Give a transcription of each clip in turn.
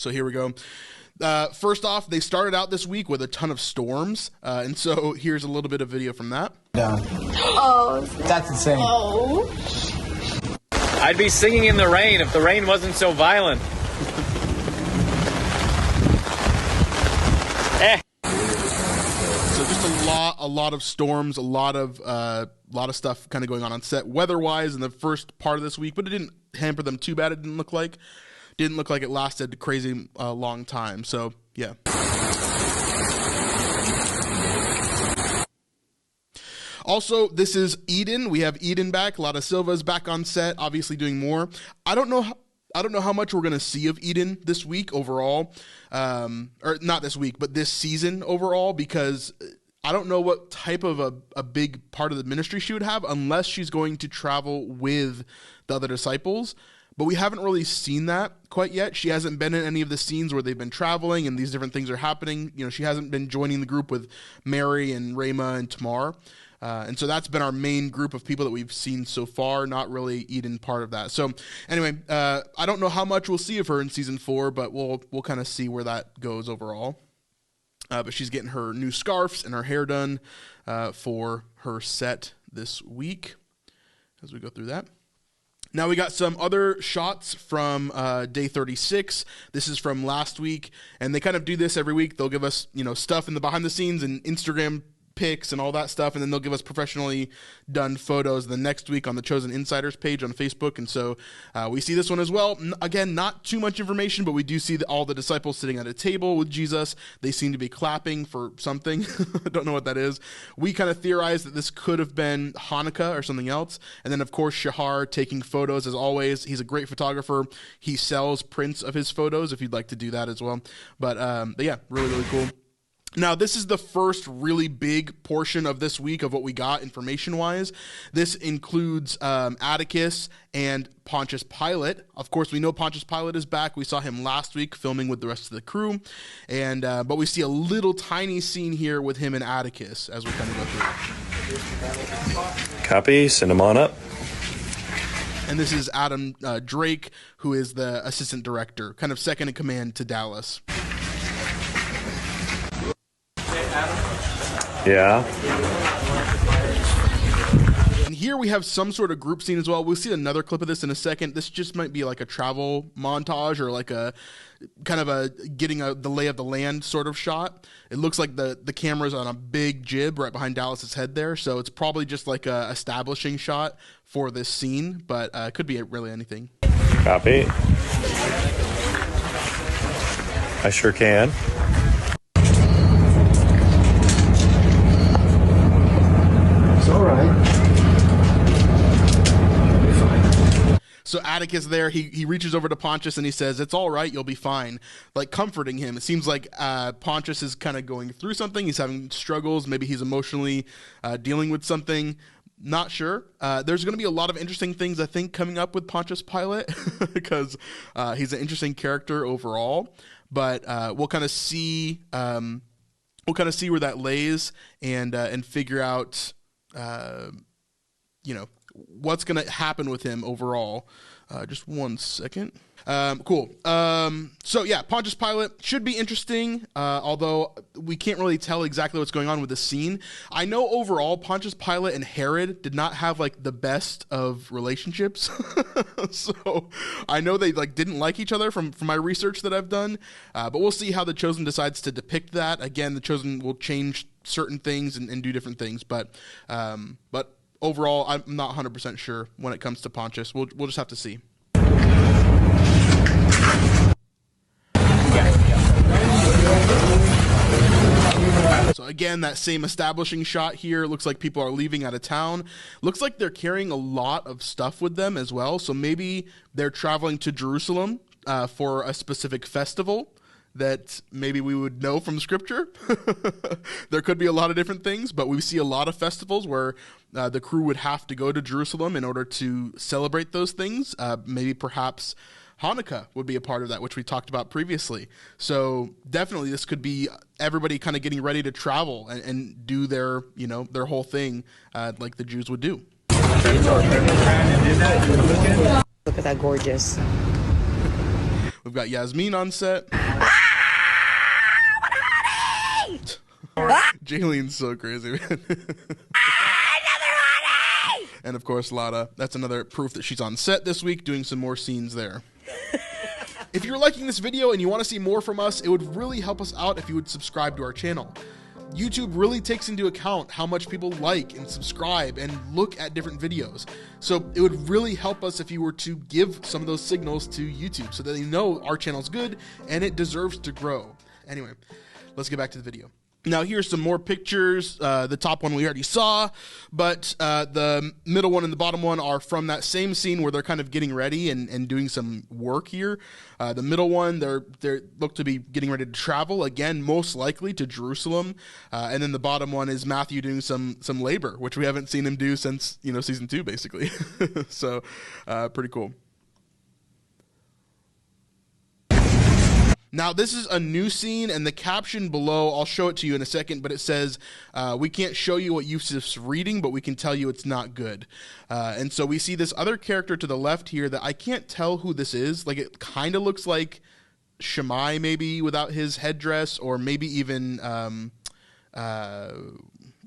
So here we go. First off, they started out this week with a ton of storms, and so here's a little bit of video from that. Oh, that's insane. Oh. I'd be singing in the rain if the rain wasn't so violent. So just a lot of storms, a lot of stuff kind of going on set weather-wise in the first part of this week, but it didn't hamper them too bad. It didn't look like it lasted a crazy long time. So yeah. Also, this is Eden. We have Eden back. A lot of Silva's back on set, obviously doing more. I don't know how much we're going to see of Eden this week overall, or not this week, but this season overall, because I don't know what type of a big part of the ministry she would have unless she's going to travel with the other disciples. But we haven't really seen that quite yet. She hasn't been in any of the scenes where they've been traveling and these different things are happening. You know, she hasn't been joining the group with Mary and Rama and Tamar. And so that's been our main group of people that we've seen so far, not really Eden part of that. So anyway, I don't know how much we'll see of her in season 4, but we'll kind of see where that goes overall. But she's getting her new scarves and her hair done for her set this week as we go through that. Now we got some other shots from day 36. This is from last week, and they kind of do this every week. They'll give us, stuff in the behind the scenes and Instagram pics and all that stuff, and then they'll give us professionally done photos the next week on the Chosen Insiders page on Facebook. And so we see this one as well. Again, not too much information, but we do see all the disciples sitting at a table with Jesus. They seem to be clapping for something. I don't know what that is. We kind of theorize that this could have been Hanukkah or something else. And then, of course, Shahar taking photos as always. He's a great photographer. He sells prints of his photos if you'd like to do that as well. But yeah, really, really cool. Now, this is the first really big portion of this week of what we got information-wise. This includes Atticus and Pontius Pilate. Of course, we know Pontius Pilate is back. We saw him last week filming with the rest of the crew. And but we see a little tiny scene here with him and Atticus as we kind of go through. Copy. Send him on up. And this is Adam Drake, who is the assistant director, kind of second in command to Dallas. Yeah. And here we have some sort of group scene as well. We'll see another clip of this in a second. This just might be like a travel montage or like a kind of a getting the lay of the land sort of shot. It looks like the camera's on a big jib right behind Dallas's head there. So it's probably just like a establishing shot for this scene, but it could be really anything. Copy. I sure can. All right. So Atticus there, he reaches over to Pontius and he says, "It's all right, you'll be fine," like comforting him. It seems like Pontius is kind of going through something. He's having struggles. Maybe he's emotionally dealing with something. Not sure. There's going to be a lot of interesting things, I think, coming up with Pontius Pilate because he's an interesting character overall. But we'll kind of see where that lays and figure out what's going to happen with him overall. Just 1 second. Cool. So yeah, Pontius Pilate should be interesting, although we can't really tell exactly what's going on with the scene. I know overall Pontius Pilate and Herod did not have like the best of relationships. So I know they didn't like each other from my research that I've done, but we'll see how the Chosen decides to depict that. Again, the Chosen will change certain things and do different things, but overall, I'm not 100% sure when it comes to Pontius. We'll just have to see. So again, that same establishing shot here. Looks like people are leaving out of town. Looks like they're carrying a lot of stuff with them as well. So maybe they're traveling to Jerusalem for a specific festival that maybe we would know from scripture. There could be a lot of different things, but we see a lot of festivals where the crew would have to go to Jerusalem in order to celebrate those things. Maybe perhaps Hanukkah would be a part of that, which we talked about previously. So definitely this could be everybody kind of getting ready to travel and do their whole thing like the Jews would do. Look at that gorgeous. We've got Yasmin on set. Jaylene's so crazy, man. And of course, Lada. That's another proof that she's on set this week doing some more scenes there. If you're liking this video and you want to see more from us, it would really help us out if you would subscribe to our channel. YouTube really takes into account how much people like and subscribe and look at different videos. So it would really help us if you were to give some of those signals to YouTube so that they know our channel's good and it deserves to grow. Anyway, let's get back to the video. Now here's some more pictures. The top one we already saw, but the middle one and the bottom one are from that same scene where they're kind of getting ready and doing some work here. The middle one, they look to be getting ready to travel, again, most likely to Jerusalem. And then the bottom one is Matthew doing some labor, which we haven't seen him do since, season 2, basically. So pretty cool. Now, this is a new scene, and the caption below, I'll show it to you in a second, but it says, we can't show you what Yusuf's reading, but we can tell you it's not good. And so we see this other character to the left here that I can't tell who this is. Like, it kind of looks like Shammai, maybe, without his headdress, or maybe even,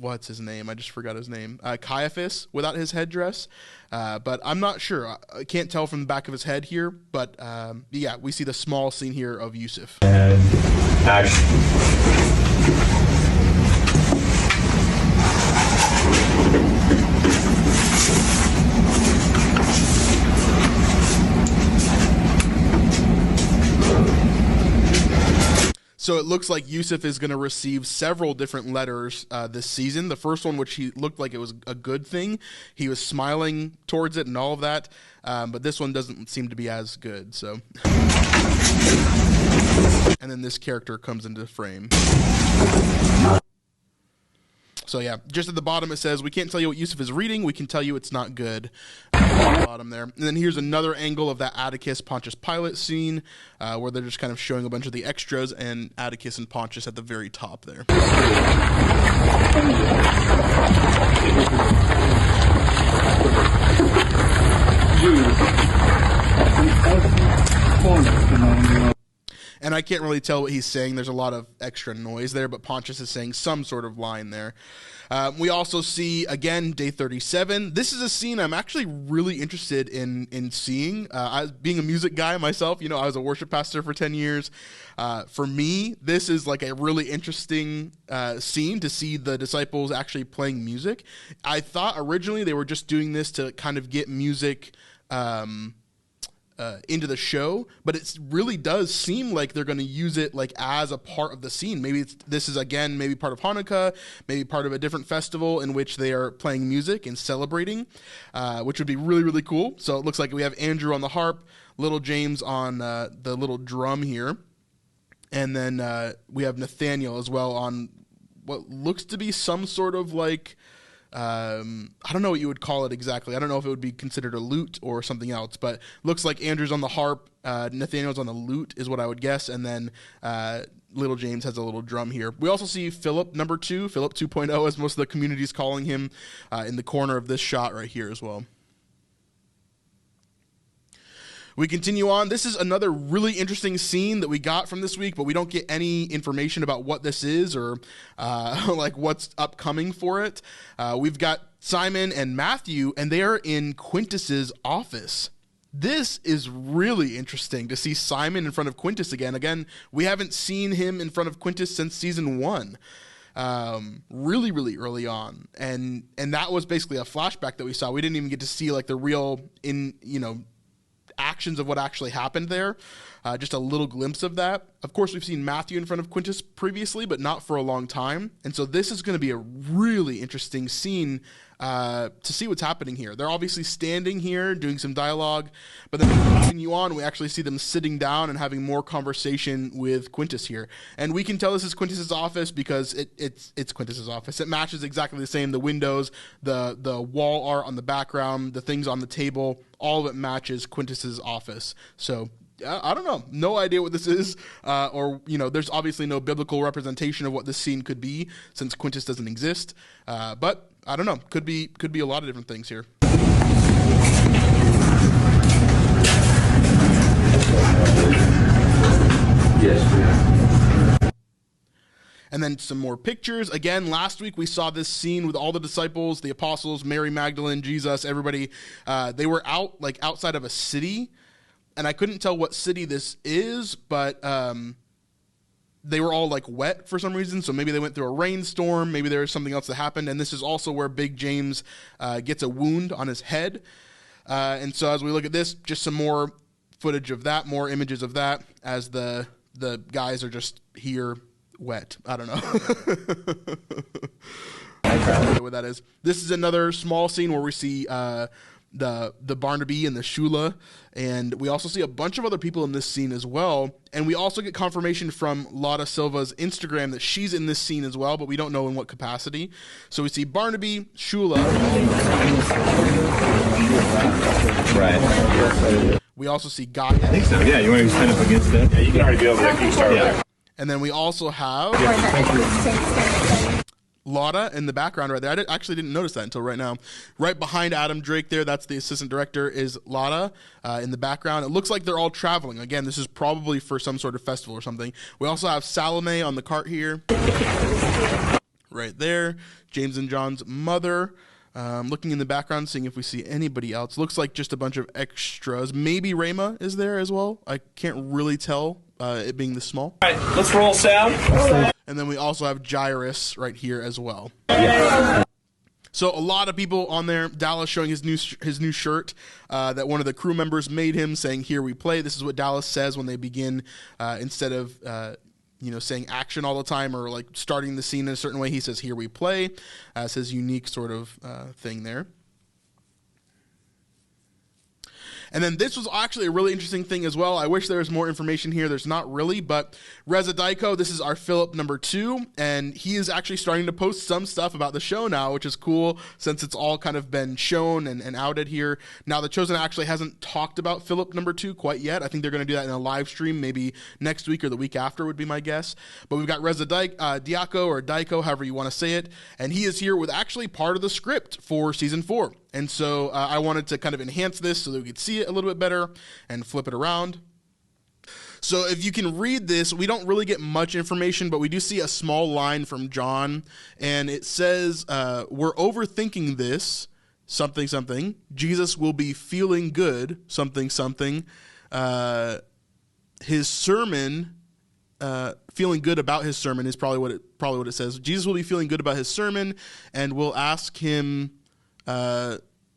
what's his name? I just forgot his name. Caiaphas without his headdress. But I'm not sure. I can't tell from the back of his head here. But yeah, we see the small scene here of Yusuf. And action. So it looks like Yusuf is going to receive several different letters this season. The first one, which he looked like it was a good thing. He was smiling towards it and all of that. But this one doesn't seem to be as good. So, and then this character comes into frame. So yeah, just at the bottom it says, we can't tell you what Yusuf is reading, we can tell you it's not good. At the bottom there. And then here's another angle of that Atticus Pontius Pilate scene, where they're just kind of showing a bunch of the extras and Atticus and Pontius at the very top there. And I can't really tell what he's saying. There's a lot of extra noise there, but Pontius is saying some sort of line there. We also see, again, day 37. This is a scene I'm actually really interested in seeing. Being a music guy myself, I was a worship pastor for 10 years. For me, this is like a really interesting scene to see the disciples actually playing music. I thought originally they were just doing this to kind of get music into the show, but it really does seem like they're going to use it like as a part of the scene. Maybe this is again maybe part of Hanukkah, maybe part of a different festival in which they are playing music and celebrating, which would be really, really cool. So it looks like we have Andrew on the harp, little James on the little drum here, and then we have Nathaniel as well on what looks to be some sort of like I don't know what you would call it exactly. I don't know if it would be considered a lute or something else, but looks like Andrew's on the harp, Nathaniel's on the lute is what I would guess, and then little James has a little drum here. We also see Philip number 2, Philip 2.0 as most of the community is calling him, in the corner of this shot right here as well. We continue on. This is another really interesting scene that we got from this week, but we don't get any information about what this is or like what's upcoming for it. We've got Simon and Matthew, and they are in Quintus's office. This is really interesting to see Simon in front of Quintus again. Again, we haven't seen him in front of Quintus since season 1. Really, really early on. And that was basically a flashback that we saw. We didn't even get to see like the real actions of what actually happened there. Just a little glimpse of that. Of course, we've seen Matthew in front of Quintus previously, but not for a long time. And so this is going to be a really interesting scene to see what's happening here. They're obviously standing here doing some dialogue, but then we continue on. We actually see them sitting down and having more conversation with Quintus here. And we can tell this is Quintus's office because it's Quintus's office. It matches exactly the same. The windows, the wall art on the background, the things on the table, all of it matches Quintus's office. So I don't know. No idea what this is. Or, there's obviously no biblical representation of what this scene could be since Quintus doesn't exist. But I don't know. Could be a lot of different things here. Yes, we are. And then some more pictures. Again, last week we saw this scene with all the disciples, the apostles, Mary Magdalene, Jesus, everybody. They were out, like outside of a city, and I couldn't tell what city this is, but they were all like wet for some reason. So maybe they went through a rainstorm. Maybe there was something else that happened. And this is also where Big James gets a wound on his head. And so as we look at this, just some more footage of that, more images of that as the guys are just here wet. I don't know. I don't know what that is. This is another small scene where we see the Barnaby and the Shula, and we also see a bunch of other people in this scene as well. And we also get confirmation from Lotta Silva's Instagram that she's in this scene as well, but we don't know in what capacity. So we see Barnaby, Shula. Right. We also see Guy. I think so. Yeah, you want to stand up against that? Yeah, you can already be over there. You can start over there. And then we also have Lotta in the background right there. I actually didn't notice that until right now. Right behind Adam Drake there, that's the assistant director, is Lotta in the background. It looks like they're all traveling. Again, this is probably for some sort of festival or something. We also have Salome on the cart here. Right there. James and John's mother. Looking in the background, seeing if we see anybody else. Looks like just a bunch of extras. Maybe Rayma is there as well. I can't really tell, it being this small. All right, let's roll sound. And then we also have Jairus right here as well. Yeah. So a lot of people on there. Dallas showing his new shirt that one of the crew members made him, saying, "Here we play." This is what Dallas says when they begin, instead of saying action all the time or like starting the scene in a certain way. He says, "Here we play," as his unique sort of thing there. And then this was actually a really interesting thing as well. I wish there was more information here. There's not really, but Reza Daiko, this is our Philip number 2, and he is actually starting to post some stuff about the show now, which is cool since it's all kind of been shown and outed here. Now, The Chosen actually hasn't talked about Philip number 2 quite yet. I think they're going to do that in a live stream maybe next week or the week after would be my guess. But we've got Reza Diako, or Daiko, however you want to say it, and he is here with actually part of the script for Season 4. And so I wanted to kind of enhance this so that we could see it a little bit better and flip it around. So if you can read this, we don't really get much information, but we do see a small line from John, and it says, we're overthinking this, something, something. Jesus will be feeling good, something, something. His sermon, feeling good about his sermon is probably what it says. Jesus will be feeling good about his sermon, and we'll ask him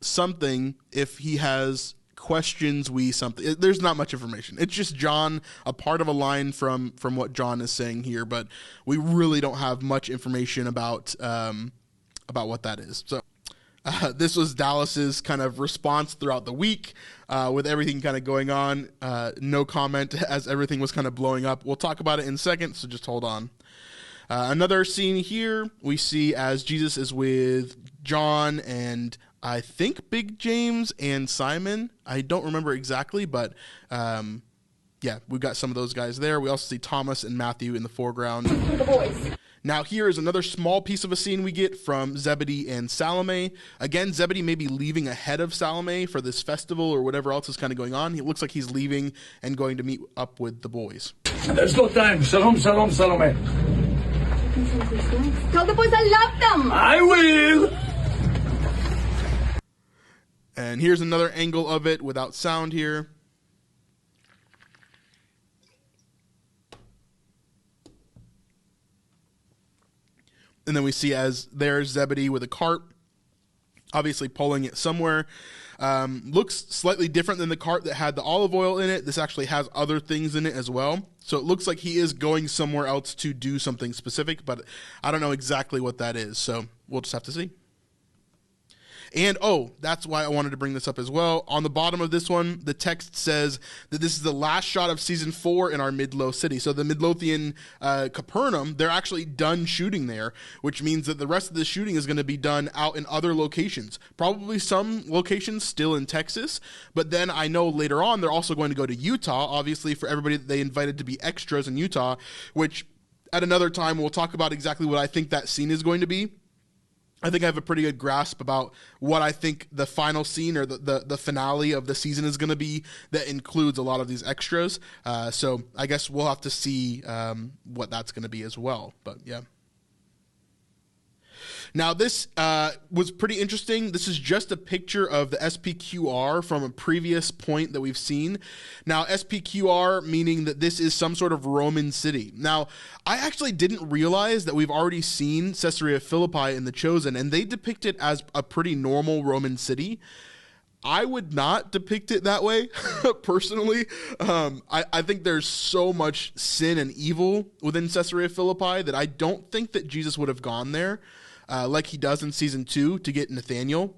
something if he has questions. There's not much information. It's just John, a part of a line from what John is saying here, but we really don't have much information about what that is. So this was Dallas's kind of response throughout the week with everything kind of going on. No comment as everything was kind of blowing up. We'll talk about it in a second, so just hold on. Another scene here we see as Jesus is with John and I think Big James and Simon. I don't remember exactly, but we've got some of those guys there. We also see Thomas and Matthew in the foreground. The boys. Now here is another small piece of a scene we get from Zebedee and Salome. Again, Zebedee may be leaving ahead of Salome for this festival or whatever else is kind of going on. It looks like he's leaving and going to meet up with the boys. There's no time. Shalom, shalom, Salome. Tell the boys I love them. I will. And here's another angle of it without sound here. And then we see as there's Zebedee with a cart, obviously pulling it somewhere. Looks slightly different than the cart that had the olive oil in it. This actually has other things in it as well. So it looks like he is going somewhere else to do something specific, but I don't know exactly what that is. So we'll just have to see. And, that's why I wanted to bring this up as well. On the bottom of this one, the text says that this is the last shot of Season 4 in our Midlo city. So the Midlothian Capernaum, they're actually done shooting there, which means that the rest of the shooting is going to be done out in other locations. Probably some locations still in Texas, but then I know later on they're also going to go to Utah, obviously for everybody that they invited to be extras in Utah, which at another time we'll talk about exactly what I think that scene is going to be. I think I have a pretty good grasp about what I think the final scene or the finale of the season is going to be that includes a lot of these extras. So I guess we'll have to see what that's going to be as well. But yeah. Now, this was pretty interesting. This is just a picture of the SPQR from a previous point that we've seen. Now, SPQR meaning that this is some sort of Roman city. Now, I actually didn't realize that we've already seen Caesarea Philippi in The Chosen, and they depict it as a pretty normal Roman city. I would not depict it that way, personally. I think there's so much sin and evil within Caesarea Philippi that I don't think that Jesus would have gone there. Like he does in season 2 to get Nathanael.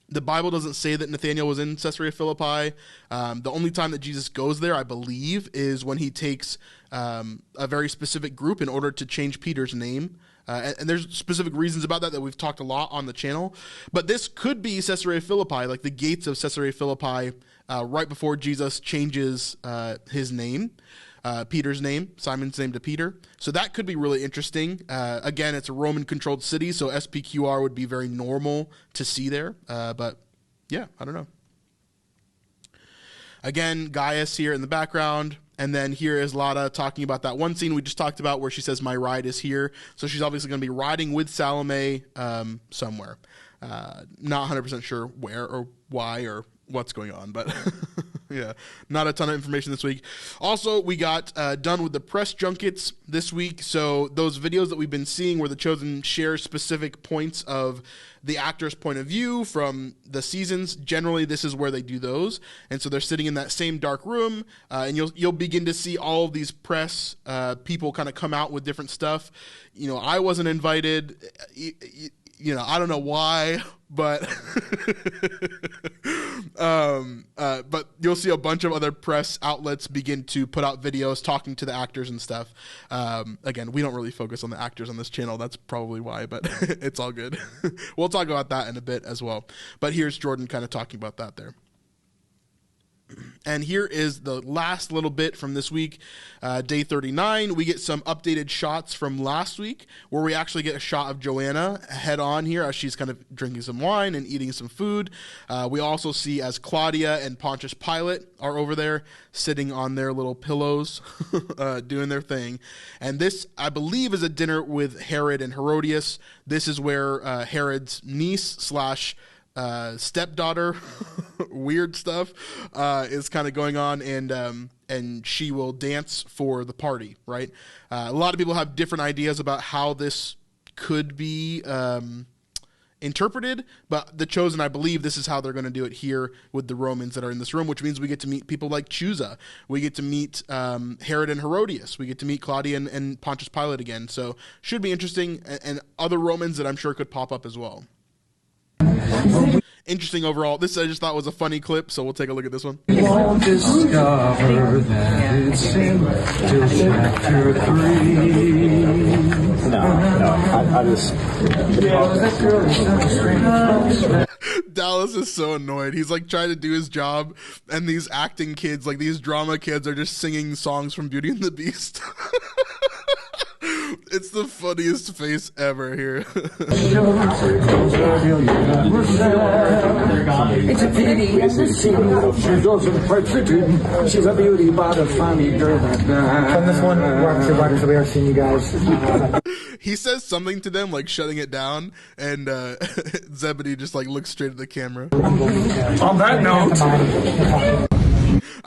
The Bible doesn't say that Nathanael was in Caesarea Philippi. The only time that Jesus goes there, I believe, is when he takes a very specific group in order to change Peter's name. And there's specific reasons about that we've talked a lot on the channel. But this could be Caesarea Philippi, like the gates of Caesarea Philippi, right before Jesus changes his name. Peter's name, Simon's name to Peter. So that could be really interesting. Again, it's a Roman-controlled city, so SPQR would be very normal to see there. But yeah, I don't know. Again, Gaius here in the background. And then here is Lada talking about that one scene we just talked about where she says, "My ride is here." So she's obviously going to be riding with Salome somewhere. Not 100% sure where or why or what's going on, but yeah, not a ton of information this week. Also, we got done with the press junkets this week. So those videos that we've been seeing where The Chosen shares specific points of the actor's point of view from the seasons, generally this is where they do those. And so they're sitting in that same dark room, and you'll begin to see all of these press people kind of come out with different stuff. You know, I wasn't invited. You know, I don't know why, but but you'll see a bunch of other press outlets begin to put out videos talking to the actors and stuff. Again, we don't really focus on the actors on this channel. That's probably why, but it's all good. We'll talk about that in a bit as well. But here's Jordan kind of talking about that there. And here is the last little bit from this week, day 39. We get some updated shots from last week where we actually get a shot of Joanna head on here as she's kind of drinking some wine and eating some food. We also see as Claudia and Pontius Pilate are over there sitting on their little pillows doing their thing. And this, I believe, is a dinner with Herod and Herodias. This is where Herod's niece / stepdaughter weird stuff is kind of going on, and she will dance for the party, right? A lot of people have different ideas about how this could be interpreted, but The Chosen, I believe this is how they're going to do it here with the Romans that are in this room, which means we get to meet people like Chusa. We get to meet Herod and Herodias. We get to meet Claudia and Pontius Pilate again. So should be interesting, and other Romans that I'm sure could pop up as well. Interesting overall. This I just thought was a funny clip, so we'll take a look at this one. Won't discover that it's in till chapter 3. I just... Dallas is so annoyed. He's like trying to do his job, and these acting kids, like these drama kids, are just singing songs from Beauty and the Beast. It's the funniest face ever here. It's a pity she doesn't quite fit in. She's a beauty, but a funny girl. From this one, we're we are seeing you guys. He says something to them, like shutting it down, and Zebedee just like looks straight at the camera. On that note,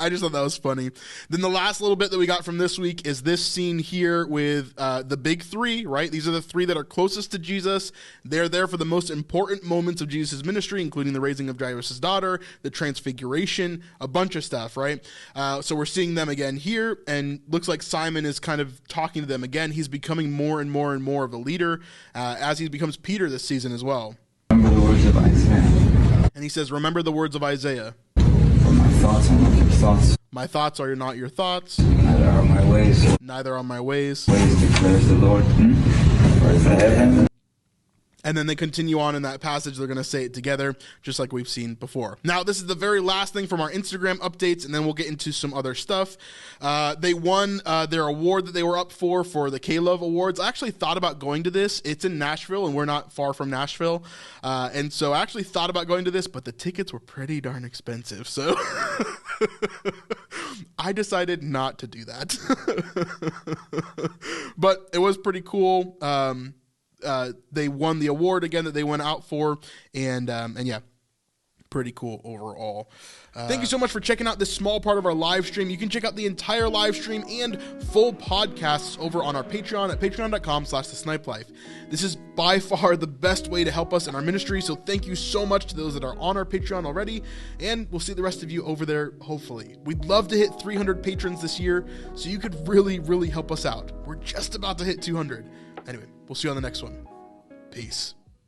I just thought that was funny. Then the last little bit that we got from this week is this scene here with the big three, right? These are the three that are closest to Jesus. They're there for the most important moments of Jesus' ministry, including the raising of Jairus' daughter, the transfiguration, a bunch of stuff, right? So we're seeing them again here, and looks like Simon is kind of talking to them again. He's becoming more and more and more of a leader as he becomes Peter this season as well. Remember the words of Isaiah. And he says, remember the words of Isaiah. For my thoughts are not your thoughts. My thoughts are not your thoughts. Neither are my ways. Neither are my ways. Ways declares the Lord. For as the heaven And then they continue on in that passage. They're going to say it together, just like we've seen before. Now, this is the very last thing from our Instagram updates, and then we'll get into some other stuff. They won their award that they were up for the K-Love Awards. I actually thought about going to this. It's in Nashville, and we're not far from Nashville. And so I actually thought about going to this, but the tickets were pretty darn expensive. So I decided not to do that. But it was pretty cool. They won the award again that they went out for, and yeah, pretty cool overall. Thank you so much for checking out this small part of our live stream. You can check out the entire live stream and full podcasts over on our Patreon at patreon.com/thesnipelife. This is by far the best way to help us in our ministry, so thank you so much to those that are on our Patreon already, and we'll see the rest of you over there, hopefully. We'd love to hit 300 patrons this year, so you could really, really help us out. We're just about to hit 200. Anyway, we'll see you on the next one. Peace.